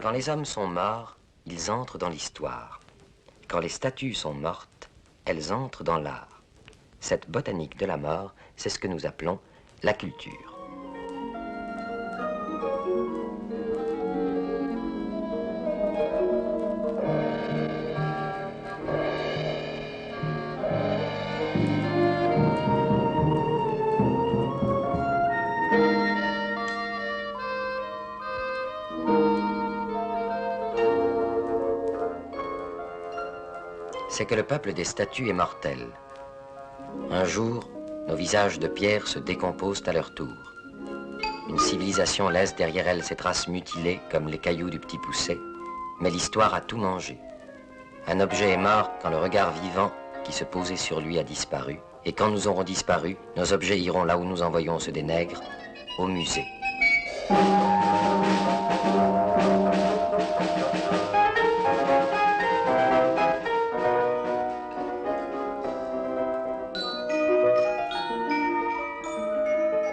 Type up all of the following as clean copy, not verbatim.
Quand les hommes sont morts, ils entrent dans l'histoire. Quand les statues sont mortes, elles entrent dans l'art. Cette botanique de la mort, c'est ce que nous appelons la culture. C'est que le peuple des statues est mortel. Un jour, nos visages de pierre se décomposent à leur tour. Une civilisation laisse derrière elle ses traces mutilées comme les cailloux du petit poucet, mais l'histoire a tout mangé. Un objet est mort quand le regard vivant qui se posait sur lui a disparu, et quand nous aurons disparu, nos objets iront là où nous envoyons ceux des nègres, au musée.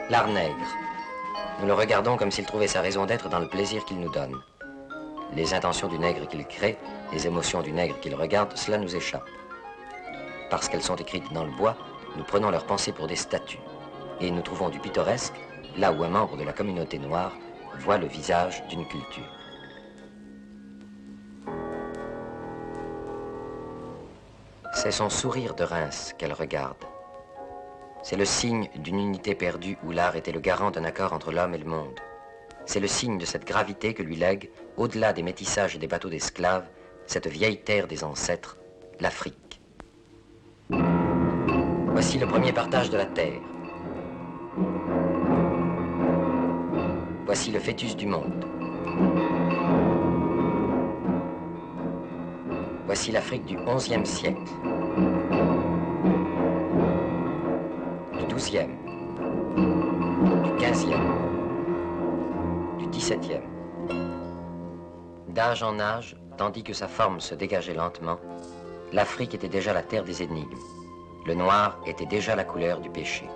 L'art nègre. Nous le regardons comme s'il trouvait sa raison d'être dans le plaisir qu'il nous donne. Les intentions du nègre qu'il crée, les émotions du nègre qu'il regarde, cela nous échappe. Parce qu'elles sont écrites dans le bois, nous prenons leurs pensées pour des statues. Et nous trouvons du pittoresque là où un membre de la communauté noire voit le visage d'une culture. C'est son sourire de rince qu'elle regarde. C'est le signe d'une unité perdue où l'art était le garant d'un accord entre l'homme et le monde. C'est le signe de cette gravité que lui lègue, au-delà des métissages et des bateaux d'esclaves, cette vieille terre des ancêtres, l'Afrique. Voici le premier partage de la terre. Voici le fœtus du monde. Voici l'Afrique du XIe siècle. Du XIIe, du XVe, du XVIIe. D'âge en âge, tandis que sa forme se dégageait lentement, l'Afrique était déjà la terre des énigmes. Le noir était déjà la couleur du péché.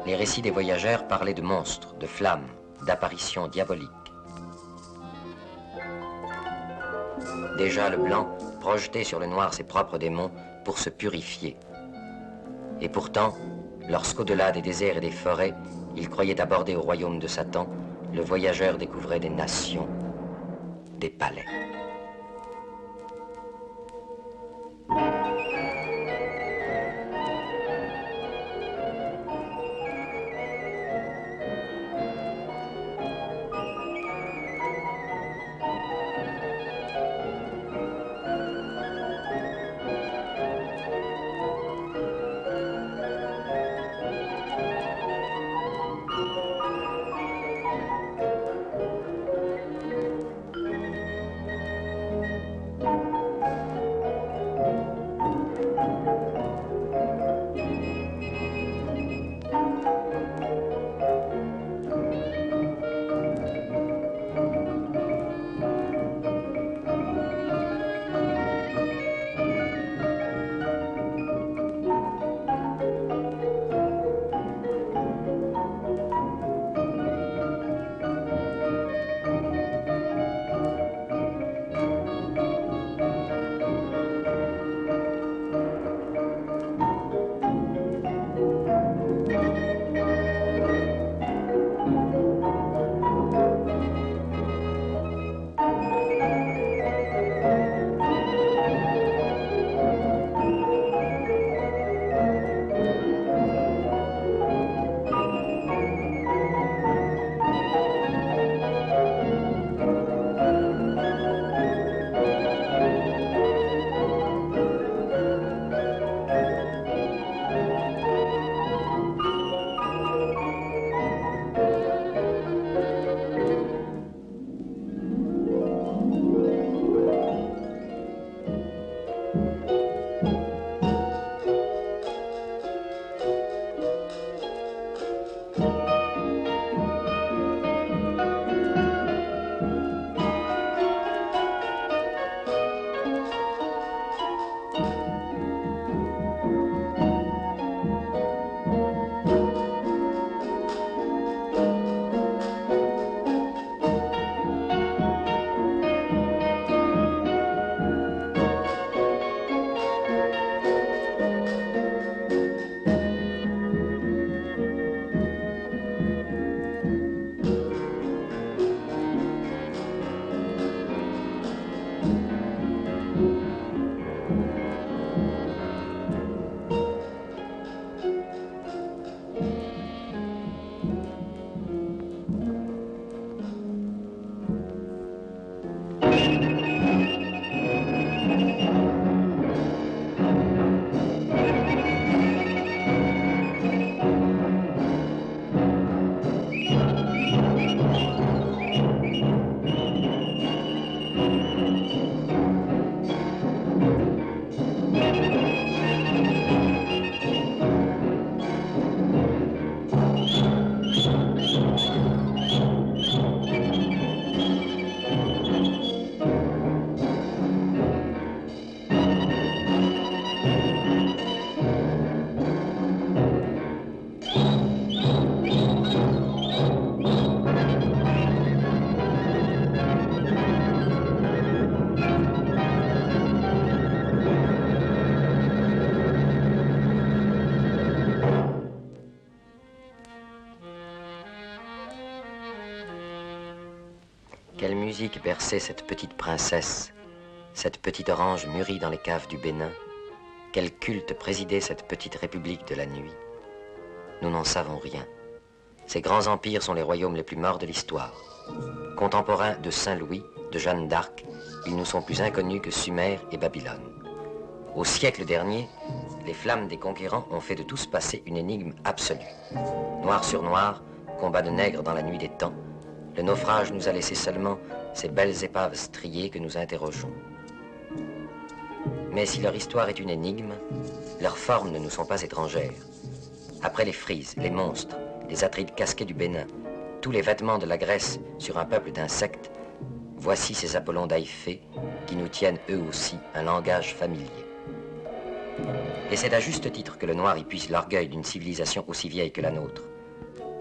Les récits des voyageurs parlaient de monstres, de flammes, d'apparitions diaboliques. Déjà le blanc projetait sur le noir ses propres démons pour se purifier. Et pourtant, lorsqu'au-delà des déserts et des forêts, il croyait aborder au royaume de Satan, le voyageur découvrait des nations, des palais. Quelle musique berçait cette petite princesse, cette petite orange mûrie dans les caves du Bénin. Quel culte présidait cette petite république de la nuit. Nous n'en savons rien. Ces grands empires sont les royaumes les plus morts de l'histoire. Contemporains de Saint-Louis, de Jeanne d'Arc, ils nous sont plus inconnus que Sumer et Babylone. Au siècle dernier, les flammes des conquérants ont fait de tout ce passé une énigme absolue. Noir sur noir, combat de nègres dans la nuit des temps, le naufrage nous a laissé seulement ces belles épaves striées que nous interrogeons. Mais si leur histoire est une énigme, leurs formes ne nous sont pas étrangères. Après les frises, les monstres, les atrides casqués du Bénin, tous les vêtements de la Grèce sur un peuple d'insectes, voici ces Apollons d'Aïphée qui nous tiennent eux aussi un langage familier. Et c'est à juste titre que le noir y puise l'orgueil d'une civilisation aussi vieille que la nôtre.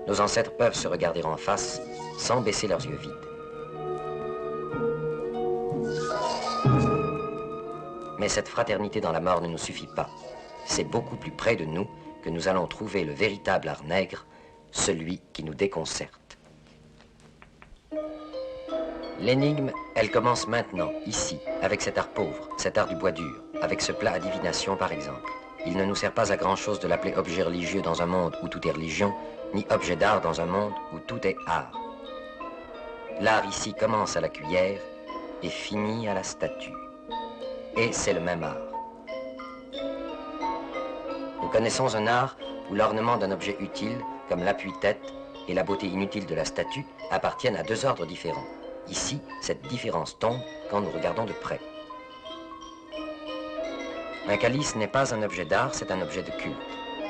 Nos ancêtres peuvent se regarder en face sans baisser leurs yeux vides. Mais cette fraternité dans la mort ne nous suffit pas. C'est beaucoup plus près de nous que nous allons trouver le véritable art nègre, celui qui nous déconcerte. L'énigme, elle commence maintenant, ici, avec cet art pauvre, cet art du bois dur, avec ce plat à divination par exemple. Il ne nous sert pas à grand-chose de l'appeler objet religieux dans un monde où tout est religion, ni objet d'art dans un monde où tout est art. L'art ici commence à la cuillère et finit à la statue. Et c'est le même art. Nous connaissons un art où l'ornement d'un objet utile, comme l'appui-tête et la beauté inutile de la statue, appartiennent à deux ordres différents. Ici, cette différence tombe quand nous regardons de près. Un calice n'est pas un objet d'art, c'est un objet de culte.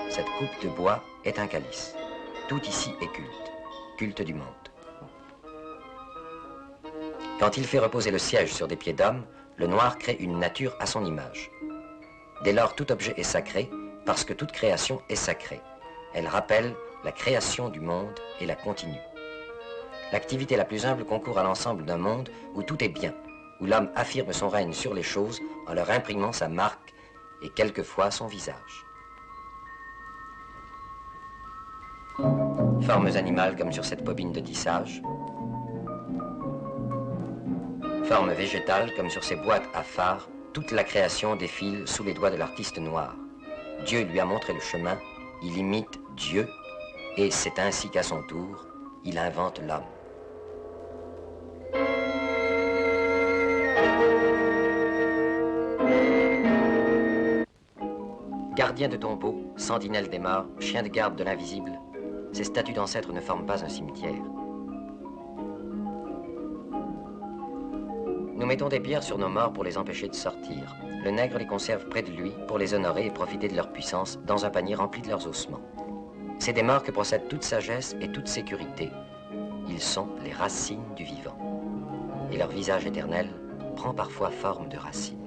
Cette coupe de bois est un calice. Tout ici est culte, culte du monde. Quand il fait reposer le siège sur des pieds d'homme, le noir crée une nature à son image. Dès lors, tout objet est sacré, parce que toute création est sacrée. Elle rappelle la création du monde et la continue. L'activité la plus humble concourt à l'ensemble d'un monde où tout est bien, où l'homme affirme son règne sur les choses en leur imprimant sa marque et quelquefois son visage. Formes animales comme sur cette bobine de tissage, formes végétales comme sur ces boîtes à phares, toute la création défile sous les doigts de l'artiste noir. Dieu lui a montré le chemin, il imite Dieu, et c'est ainsi qu'à son tour, il invente l'homme. Gardien de tombeaux, sentinelle des morts, chien de garde de l'invisible, ces statues d'ancêtres ne forment pas un cimetière. Nous mettons des pierres sur nos morts pour les empêcher de sortir. Le nègre les conserve près de lui pour les honorer et profiter de leur puissance dans un panier rempli de leurs ossements. C'est des morts que procède toute sagesse et toute sécurité. Ils sont les racines du vivant. Et leur visage éternel prend parfois forme de racine.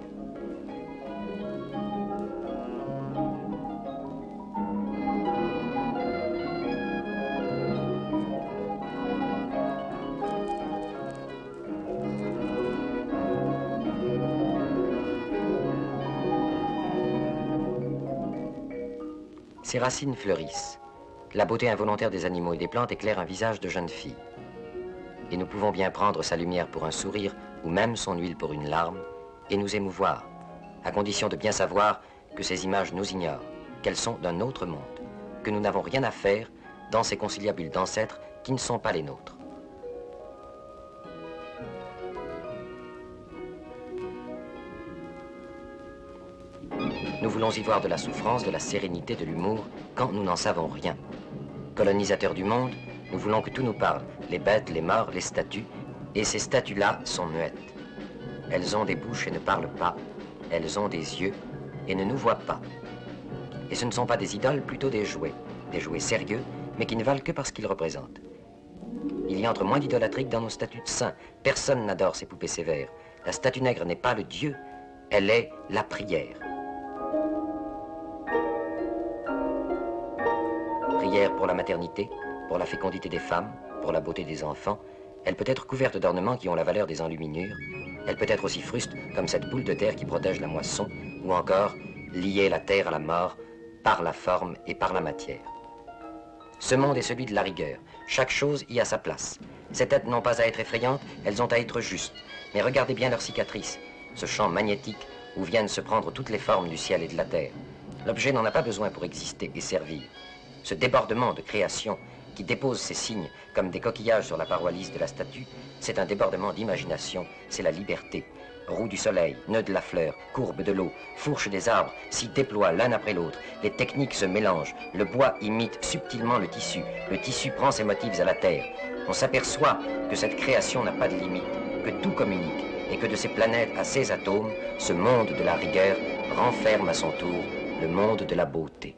Ces racines fleurissent. La beauté involontaire des animaux et des plantes éclaire un visage de jeune fille. Et nous pouvons bien prendre sa lumière pour un sourire ou même son huile pour une larme et nous émouvoir, à condition de bien savoir que ces images nous ignorent, qu'elles sont d'un autre monde, que nous n'avons rien à faire dans ces conciliabules d'ancêtres qui ne sont pas les nôtres. Nous voulons y voir de la souffrance, de la sérénité, de l'humour, quand nous n'en savons rien. Colonisateurs du monde, nous voulons que tout nous parle, les bêtes, les morts, les statues, et ces statues-là sont muettes. Elles ont des bouches et ne parlent pas, elles ont des yeux et ne nous voient pas. Et ce ne sont pas des idoles, plutôt des jouets sérieux, mais qui ne valent que parce qu'ils représentent. Il y entre moins d'idolâtrie que dans nos statues de saints. Personne n'adore ces poupées sévères. La statue nègre n'est pas le Dieu, elle est la prière. Prière pour la maternité, pour la fécondité des femmes, pour la beauté des enfants. Elle peut être couverte d'ornements qui ont la valeur des enluminures. Elle peut être aussi fruste comme cette boule de terre qui protège la moisson, ou encore lier la terre à la mort par la forme et par la matière. Ce monde est celui de la rigueur. Chaque chose y a sa place. Ces têtes n'ont pas à être effrayantes, elles ont à être justes. Mais regardez bien leurs cicatrices, ce champ magnétique où viennent se prendre toutes les formes du ciel et de la terre. L'objet n'en a pas besoin pour exister et servir. Ce débordement de création qui dépose ses signes comme des coquillages sur la paroi lisse de la statue, c'est un débordement d'imagination, c'est la liberté. Roue du soleil, nœud de la fleur, courbe de l'eau, fourche des arbres s'y déploient l'un après l'autre, les techniques se mélangent, le bois imite subtilement le tissu prend ses motifs à la terre. On s'aperçoit que cette création n'a pas de limite, que tout communique, et que de ces planètes à ces atomes, ce monde de la rigueur renferme à son tour le monde de la beauté.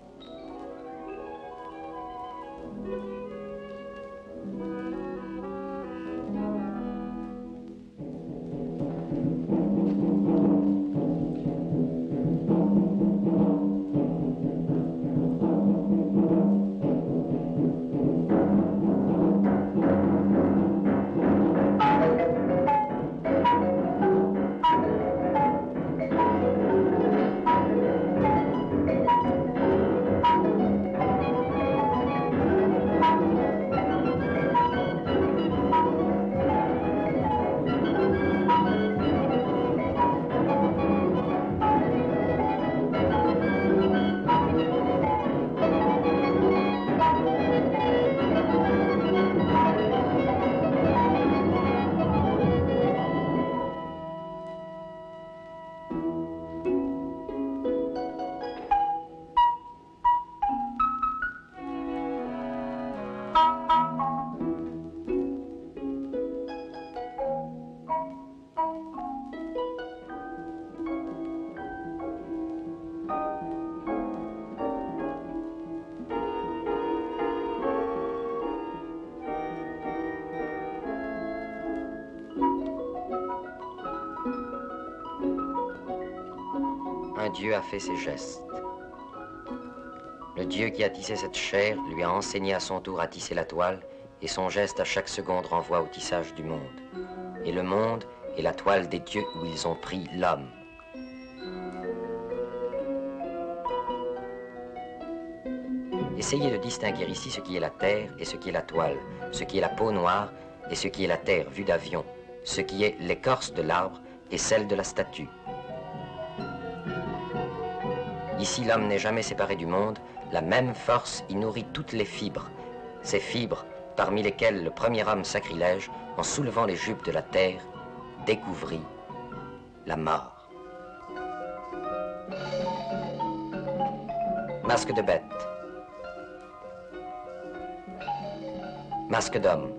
Un Dieu a fait ses gestes. Le Dieu qui a tissé cette chair lui a enseigné à son tour à tisser la toile, et son geste à chaque seconde renvoie au tissage du monde. Et le monde est la toile des dieux où ils ont pris l'homme. Essayez de distinguer ici ce qui est la terre et ce qui est la toile, ce qui est la peau noire et ce qui est la terre vue d'avion, ce qui est l'écorce de l'arbre et celle de la statue. Ici, l'homme n'est jamais séparé du monde, la même force y nourrit toutes les fibres. Ces fibres, parmi lesquelles le premier homme sacrilège, en soulevant les jupes de la terre, découvrit la mort. Masque de bête. Masque d'homme.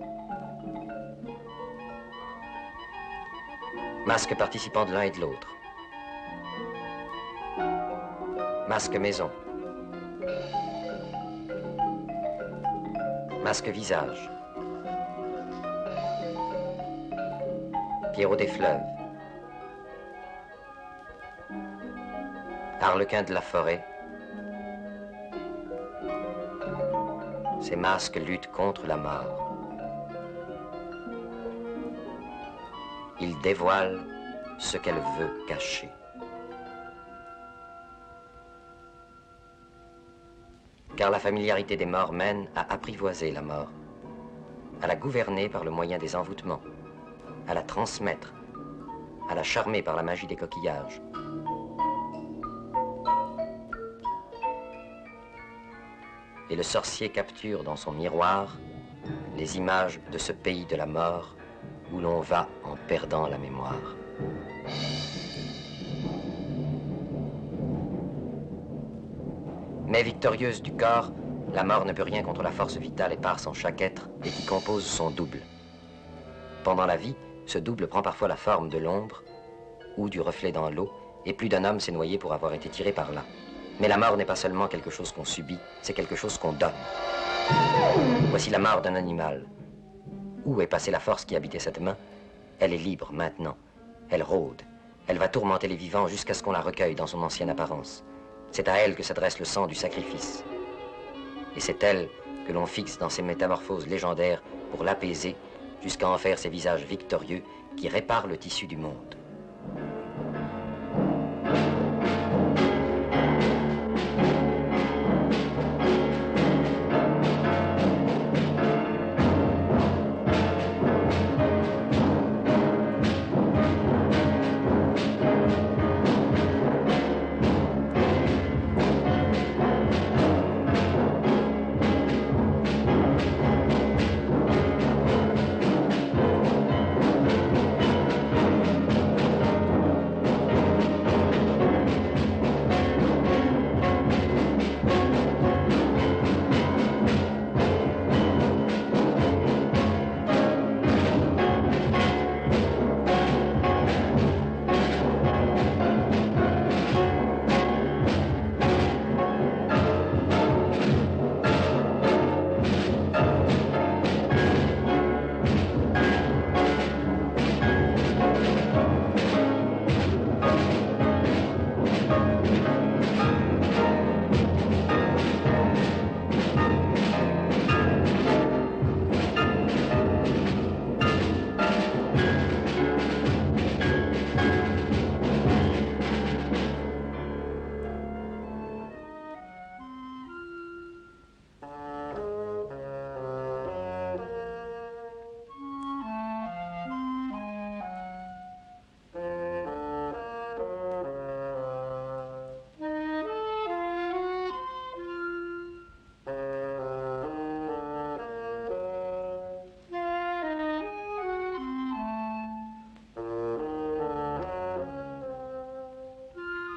Masque participant de l'un et de l'autre. Masque maison. Masque visage. Pierrot des fleuves. Harlequin de la forêt. Ces masques luttent contre la mort. Ils dévoilent ce qu'elle veut cacher. Car la familiarité des morts mène à apprivoiser la mort, à la gouverner par le moyen des envoûtements, à la transmettre, à la charmer par la magie des coquillages. Et le sorcier capture dans son miroir les images de ce pays de la mort où l'on va en perdant la mémoire. Mais victorieuse du corps, la mort ne peut rien contre la force vitale éparse en chaque être et qui compose son double. Pendant la vie, ce double prend parfois la forme de l'ombre ou du reflet dans l'eau, et plus d'un homme s'est noyé pour avoir été tiré par là. Mais la mort n'est pas seulement quelque chose qu'on subit, c'est quelque chose qu'on donne. Voici la mort d'un animal. Où est passée la force qui habitait cette main? Elle est libre maintenant. Elle rôde. Elle va tourmenter les vivants jusqu'à ce qu'on la recueille dans son ancienne apparence. C'est à elle que s'adresse le sang du sacrifice. Et c'est elle que l'on fixe dans ses métamorphoses légendaires pour l'apaiser jusqu'à en faire ces visages victorieux qui réparent le tissu du monde.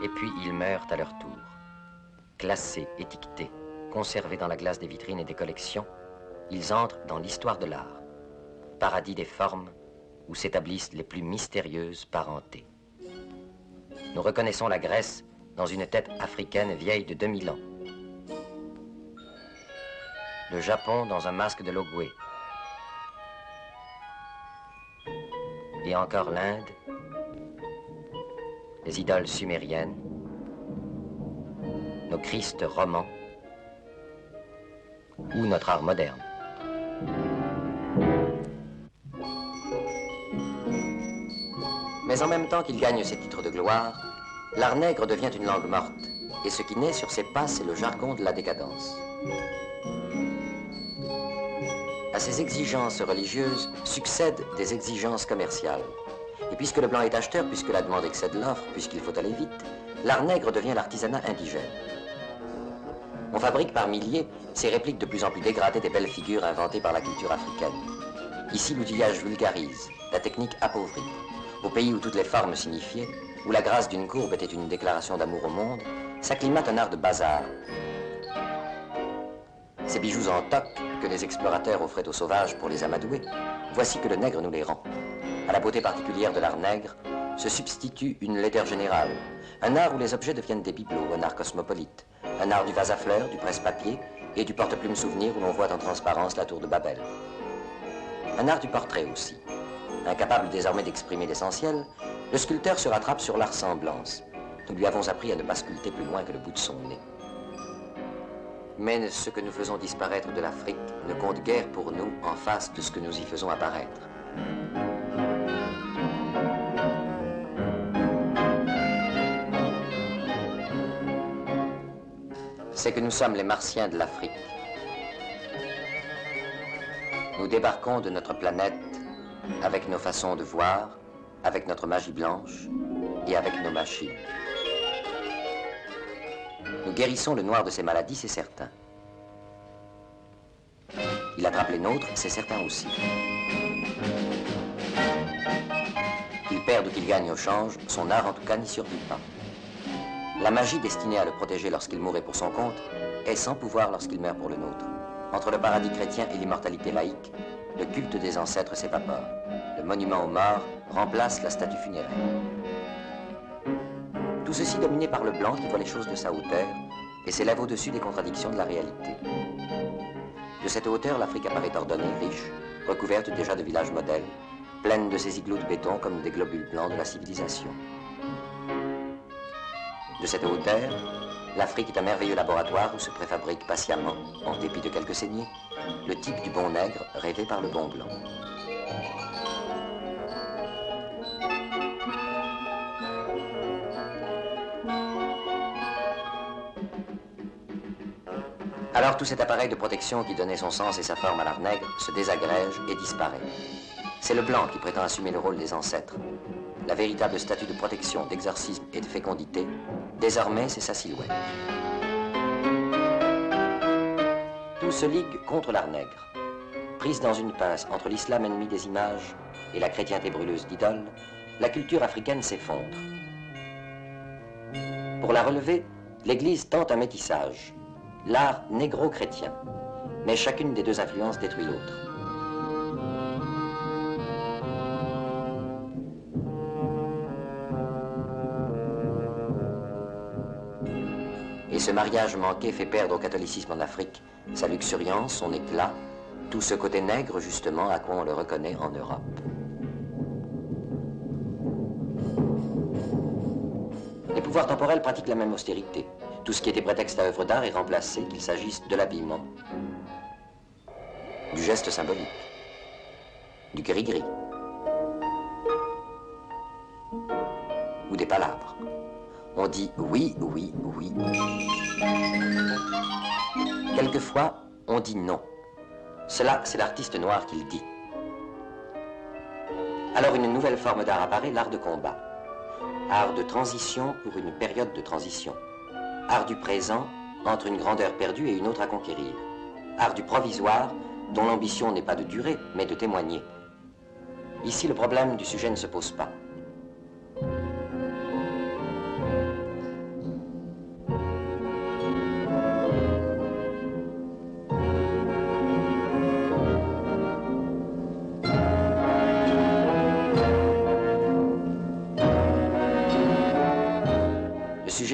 et puis ils meurent à leur tour. Classés, étiquetés, conservés dans la glace des vitrines et des collections, ils entrent dans l'histoire de l'art, paradis des formes où s'établissent les plus mystérieuses parentés. Nous reconnaissons la Grèce dans une tête africaine vieille de 2000 ans. Le Japon dans un masque de l'Ogooué. Et encore l'Inde, les idoles sumériennes, nos Christs romans ou notre art moderne. Mais en même temps qu'il gagne ses titres de gloire, l'art nègre devient une langue morte, et ce qui naît sur ses pas, c'est le jargon de la décadence. À ces exigences religieuses succèdent des exigences commerciales. Et puisque le blanc est acheteur, puisque la demande excède l'offre, puisqu'il faut aller vite, l'art nègre devient l'artisanat indigène. On fabrique par milliers ces répliques de plus en plus dégradées des belles figures inventées par la culture africaine. Ici, l'outillage vulgarise, la technique appauvrit. Au pays où toutes les formes signifiaient, où la grâce d'une courbe était une déclaration d'amour au monde, s'acclimate un art de bazar. Ces bijoux en toc que les explorateurs offraient aux sauvages pour les amadouer, voici que le nègre nous les rend. À la beauté particulière de l'art nègre se substitue une laideur générale, un art où les objets deviennent des bibelots, un art cosmopolite, un art du vase à fleurs, du presse-papier et du porte-plume souvenir où l'on voit en transparence la tour de Babel. Un art du portrait aussi. Incapable désormais d'exprimer l'essentiel, le sculpteur se rattrape sur la ressemblance. Nous lui avons appris à ne pas sculpter plus loin que le bout de son nez. Mais ce que nous faisons disparaître de l'Afrique ne compte guère pour nous en face de ce que nous y faisons apparaître. C'est que nous sommes les Martiens de l'Afrique. Nous débarquons de notre planète avec nos façons de voir, avec notre magie blanche et avec nos machines. Nous guérissons le noir de ses maladies, c'est certain. Il attrape les nôtres, c'est certain aussi. Qu'il perde ou qu'il gagne au change, son art en tout cas n'y survit pas. La magie destinée à le protéger lorsqu'il mourrait pour son compte est sans pouvoir lorsqu'il meurt pour le nôtre. Entre le paradis chrétien et l'immortalité laïque, le culte des ancêtres s'évapore. Le monument aux morts remplace la statue funéraire. Tout ceci dominé par le blanc qui voit les choses de sa hauteur et s'élève au-dessus des contradictions de la réalité. De cette hauteur, l'Afrique apparaît ordonnée, riche, recouverte déjà de villages modèles, pleine de ces igloos de béton comme des globules blancs de la civilisation. De cette hauteur, l'Afrique est un merveilleux laboratoire où se préfabrique patiemment, en dépit de quelques saignées, le type du bon nègre rêvé par le bon blanc. Alors tout cet appareil de protection qui donnait son sens et sa forme à l'art nègre se désagrège et disparaît. C'est le blanc qui prétend assumer le rôle des ancêtres. La véritable statue de protection, d'exorcisme et de fécondité, désormais c'est sa silhouette. Tout se ligue contre l'art nègre. Prise dans une pince entre l'islam ennemi des images et la chrétienté brûleuse d'idoles, la culture africaine s'effondre. Pour la relever, l'Église tente un métissage. L'art négro-chrétien, mais chacune des deux influences détruit l'autre. Et ce mariage manqué fait perdre au catholicisme en Afrique sa luxuriance, son éclat, tout ce côté nègre justement à quoi on le reconnaît en Europe. Les pouvoirs temporels pratiquent la même austérité. Tout ce qui était prétexte à œuvre d'art est remplacé, qu'il s'agisse de l'habillement, du geste symbolique, du gris-gris, ou des palabres. On dit oui, oui, oui. Quelquefois, on dit non. Cela, c'est l'artiste noir qui le dit. Alors une nouvelle forme d'art apparaît, l'art de combat. Art de transition pour une période de transition. Art du présent entre une grandeur perdue et une autre à conquérir. Art du provisoire dont l'ambition n'est pas de durer, mais de témoigner. Ici, le problème du sujet ne se pose pas.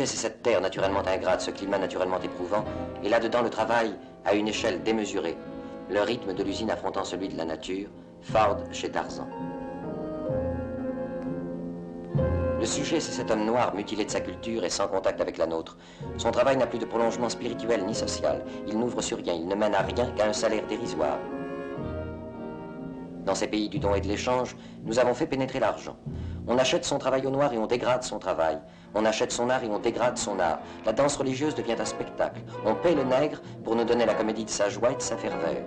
sujet, c'est cette terre naturellement ingrate, ce climat naturellement éprouvant, et là-dedans le travail à une échelle démesurée, le rythme de l'usine affrontant celui de la nature, Ford chez Tarzan. Le sujet, c'est cet homme noir mutilé de sa culture et sans contact avec la nôtre. Son travail n'a plus de prolongement spirituel ni social. Il n'ouvre sur rien, il ne mène à rien qu'à un salaire dérisoire. Dans ces pays du don et de l'échange, nous avons fait pénétrer l'argent. On achète son travail au noir et on dégrade son travail. On achète son art et on dégrade son art. La danse religieuse devient un spectacle. On paie le nègre pour nous donner la comédie de sa joie et de sa ferveur.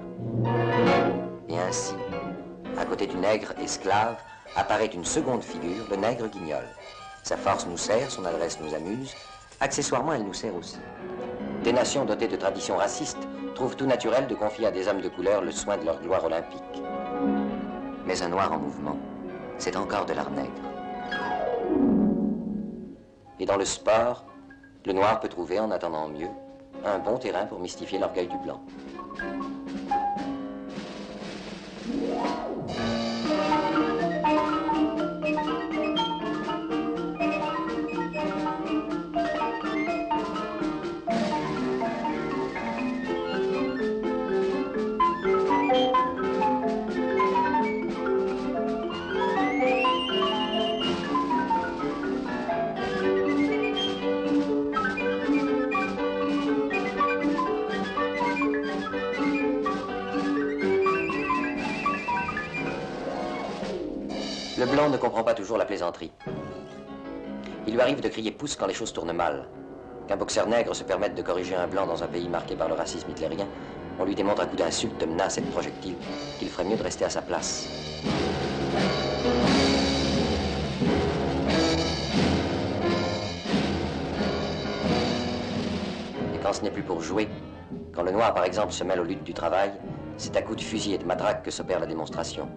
Et ainsi, à côté du nègre esclave, apparaît une seconde figure, le nègre guignol. Sa force nous sert, son adresse nous amuse. Accessoirement, elle nous sert aussi. Des nations dotées de traditions racistes trouvent tout naturel de confier à des hommes de couleur le soin de leur gloire olympique. Mais un noir en mouvement, c'est encore de l'art nègre. Et dans le sport, le noir peut trouver, en attendant mieux, un bon terrain pour mystifier l'orgueil du blanc. Le blanc ne comprend pas toujours la plaisanterie. Il lui arrive de crier pouce quand les choses tournent mal. Qu'un boxeur nègre se permette de corriger un blanc dans un pays marqué par le racisme hitlérien, on lui démontre à coups d'insultes, de menaces et de projectiles qu'il ferait mieux de rester à sa place. Et quand ce n'est plus pour jouer, quand le noir par exemple se mêle aux luttes du travail, c'est à coups de fusil et de matraque que s'opère la démonstration.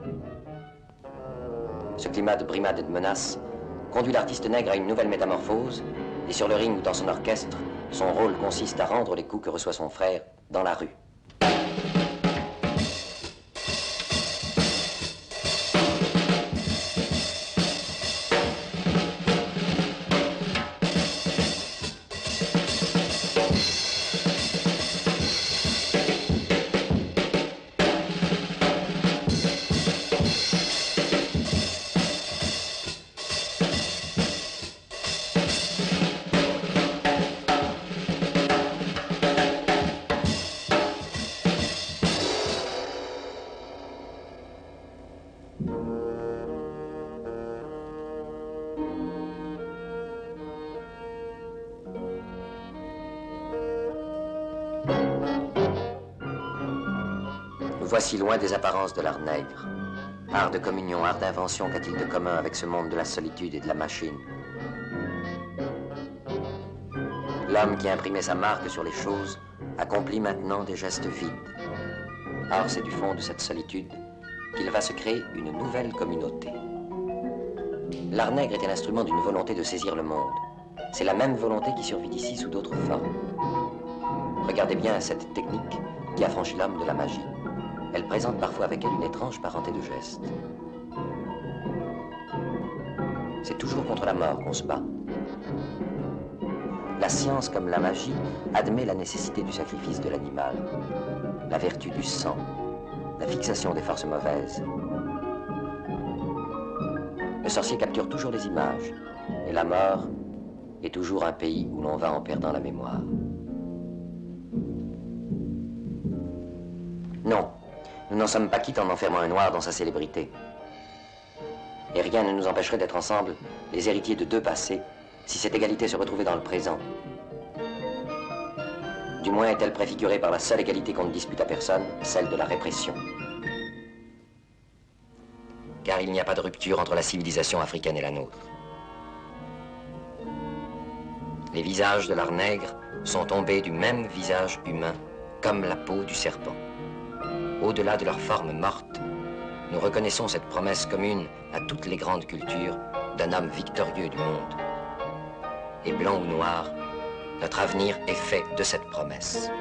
Ce climat de brimade et de menace conduit l'artiste nègre à une nouvelle métamorphose, et sur le ring ou dans son orchestre, son rôle consiste à rendre les coups que reçoit son frère dans la rue. Voici loin des apparences de l'art nègre. Art de communion, art d'invention, qu'a-t-il de commun avec ce monde de la solitude et de la machine? L'homme qui imprimait sa marque sur les choses accomplit maintenant des gestes vides. Or, c'est du fond de cette solitude qu'il va se créer une nouvelle communauté. L'art nègre était l'instrument d'une volonté de saisir le monde. C'est la même volonté qui survit ici sous d'autres formes. Regardez bien cette technique qui affranchit l'homme de la magie. Elle présente parfois avec elle une étrange parenté de gestes. C'est toujours contre la mort qu'on se bat. La science, comme la magie, admet la nécessité du sacrifice de l'animal, la vertu du sang, la fixation des forces mauvaises. Le sorcier capture toujours les images, et la mort est toujours un pays où l'on va en perdant la mémoire. Non. Nous n'en sommes pas quittes en enfermant un noir dans sa célébrité. Et rien ne nous empêcherait d'être ensemble les héritiers de deux passés, si cette égalité se retrouvait dans le présent. Du moins est-elle préfigurée par la seule égalité qu'on ne dispute à personne, celle de la répression. Car il n'y a pas de rupture entre la civilisation africaine et la nôtre. Les visages de l'art nègre sont tombés du même visage humain, comme la peau du serpent. Au-delà de leur forme morte, nous reconnaissons cette promesse commune à toutes les grandes cultures d'un homme victorieux du monde. Et blanc ou noir, notre avenir est fait de cette promesse.